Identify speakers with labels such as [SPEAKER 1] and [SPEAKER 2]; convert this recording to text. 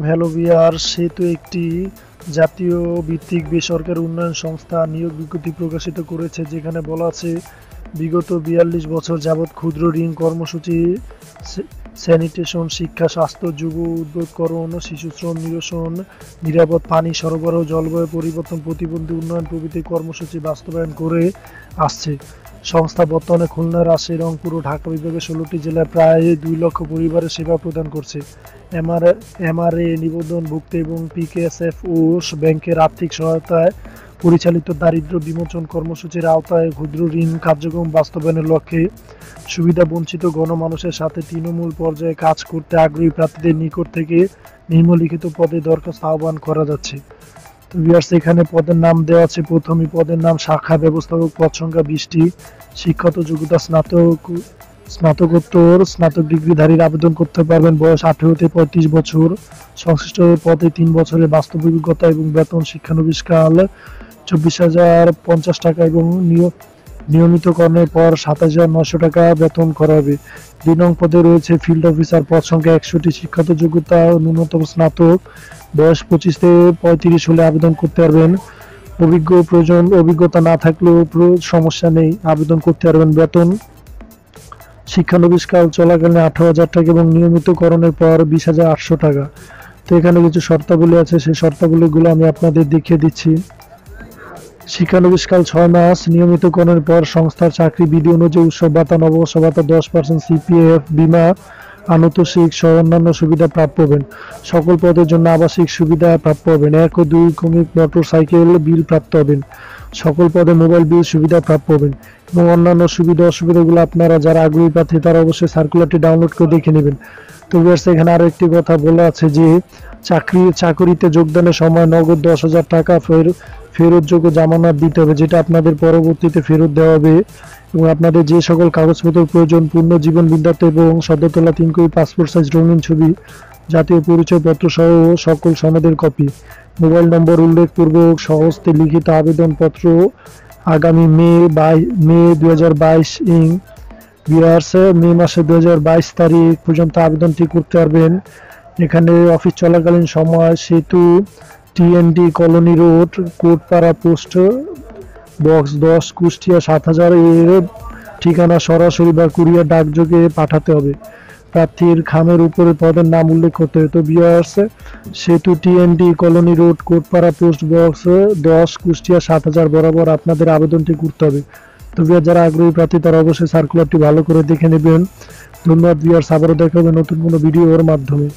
[SPEAKER 1] Hello viewer, সেতু একটি জাতীয় ভিত্তিক বেসরকারি উন্নয়ন সংস্থা নিয়োগ বিজ্ঞপ্তি প্রকাশিত করেছে, যেখানে বলা আছে বিগত ৪২ বছর যাবৎ ক্ষুদ্র ঋণ কর্মসূচি, স্যানিটেশন, শিক্ষা, স্বাস্থ্য, যুব উদ্যোগকরণ, শিশু শ্রম নিরসন, নিরাপদ পানি সরবরাহ, জলবায়ু পরিবর্তন প্রতিবন্ধী উন্নয়ন প্রভৃতি কর্মসূচি বাস্তবায়ন করে আসছে। সংস্থা বর্তমানে খুলনা, রাজশাহী, রংপুর ও ঢাকা বিভাগের ১৬টি জেলায় প্রায় ২ লক্ষ পরিবারের সেবা প্রদান করছে। এমআরএ নিবন্ধনভুক্ত এবং পিকেএসএফ ও ব্যাংকের আর্থিক সহায়তায় পরিচালিত দারিদ্র্য বিমোচন কর্মসূচির আওতায় ক্ষুদ্র ঋণ কার্যক্রম বাস্তবায়নের লক্ষ্যে সুবিধা বঞ্চিত গণমানুষের সাথে তৃণমূল পর্যায়ে কাজ করতে আগ্রহী প্রার্থীদের নিকট থেকে নিম্নলিখিত পদে দরখাস্ত আহ্বান করা যাচ্ছে। তো ভিউয়ার্স, এখানে পদের নাম দেওয়া আছে। প্রথমে পদের নাম শাখা ব্যবস্থাপক, পদ সংখ্যা 20টি। শিক্ষাগত যোগ্যতা স্নাতকোত্তর, স্নাতক ডিগ্রিধারীর আবেদন করতে পারবেন। বয়স 18 থেকে 35 বছর। সংশ্লিষ্ট পদে 3 বছরের বাস্তব অভিজ্ঞতা এবং বেতন শিক্ষানবিশকাল 24,050 টাকা এবং নিয়মিতকরণের পর 27,900 টাকা বেতন করা হবে। 2 নং পদে রয়েছে ফিল্ড অফিসার, পদ সংখ্যা 100টি। শিক্ষাগত যোগ্যতা ন্যূনতম স্নাতক, বয়স 25 থেকে 35 হলে আবেদন করতে পারবেন। অভিজ্ঞতা না থাকলেও সমস্যা নেই, আবেদন করতে পারবেন। বেতন শিক্ষানবিশকাল চলাকালীন 18,000 টাকা এবং নিয়মিতকরণের পর 20,800 টাকা। তো এখানে কিছু শর্তাবলী আছে, সেই শর্তাবলীগুলো আমি আপনাদের দেখিয়ে দিচ্ছি। শিক্ষানবিশকাল 6 মাস, নিয়মিতকরণের পর সংস্থার চাকরি বিধি অনুযায়ী উৎসব ভাতা, নববর্ষ ভাতা 10%, সিপিএফ, বীমা, আনুতোষিক সহ অন্যান্য সুবিধা প্রাপ্য হবেন। সকল পদের জন্য আবাসিক সুবিধা প্রাপ্য হবেন। 1 ও 2 ক্রমিক মোটর সাইকেল বিল প্রাপ্ত হবেন। সকল পদে মোবাইল বিল সুবিধা প্রাপ্য হবেন এবং অন্যান্য সুবিধা অসুবিধাগুলো আপনারা যারা আগ্রহী প্রার্থী তারা অবশ্যই সার্কুলারটি ডাউনলোড করে দেখে নেবেন। তো ভিউয়ার্স, এখানে আরো একটি কথা বলা আছে যে চাকরিতে যোগদানের সময় নগদ 10,000 টাকা ফেরতযোগ্য জামানত দিতে হবে, যেটা আপনাদের পরবর্তীতে ফেরত দেওয়া হবে। এবং আপনাদের যে সকল কাগজপত্র প্রয়োজন, পূর্ণ জীবন বিদ্যার্থী এবং সদ্য তোলা 3 কপি পাসপোর্ট সাইজ রঙিন ছবি, জাতীয় পরিচয়পত্র সহ সকল সনদের কপি, মোবাইল নম্বর উল্লেখপূর্বক সহস্তে লিখিত আবেদনপত্র আগামী মে 2022 মে মাসে 2022 তারিখ পর্যন্ত আবেদনটি করতে পারবেন। এখানে অফিস চলাকালীন সময় সেতু, TND colony road, Kotpara post box 10, Kushtia 7000 এর ঠিকানা সরাসরি বা কুরিয়ার ডাকযোগে পাঠাতে হবে। প্রার্থীর খামের উপরে পদের নাম উল্লেখ করতে হবে। তো ভিউয়ার্স, সেতু, TND colony road, Kotpara post box 10, Kushtia 7000 বরাবর আপনাদের আবেদনটি করতে হবে। তো ভিউয়ার, যারা আগ্রহী প্রার্থী তারা অবশ্যই সার্কুলারটি ভালো করে দেখে নেবেন। ধন্যবাদ ভিউয়ার্স, আবারও দেখা হবে নতুন কোনো ভিডিওর মাধ্যমে।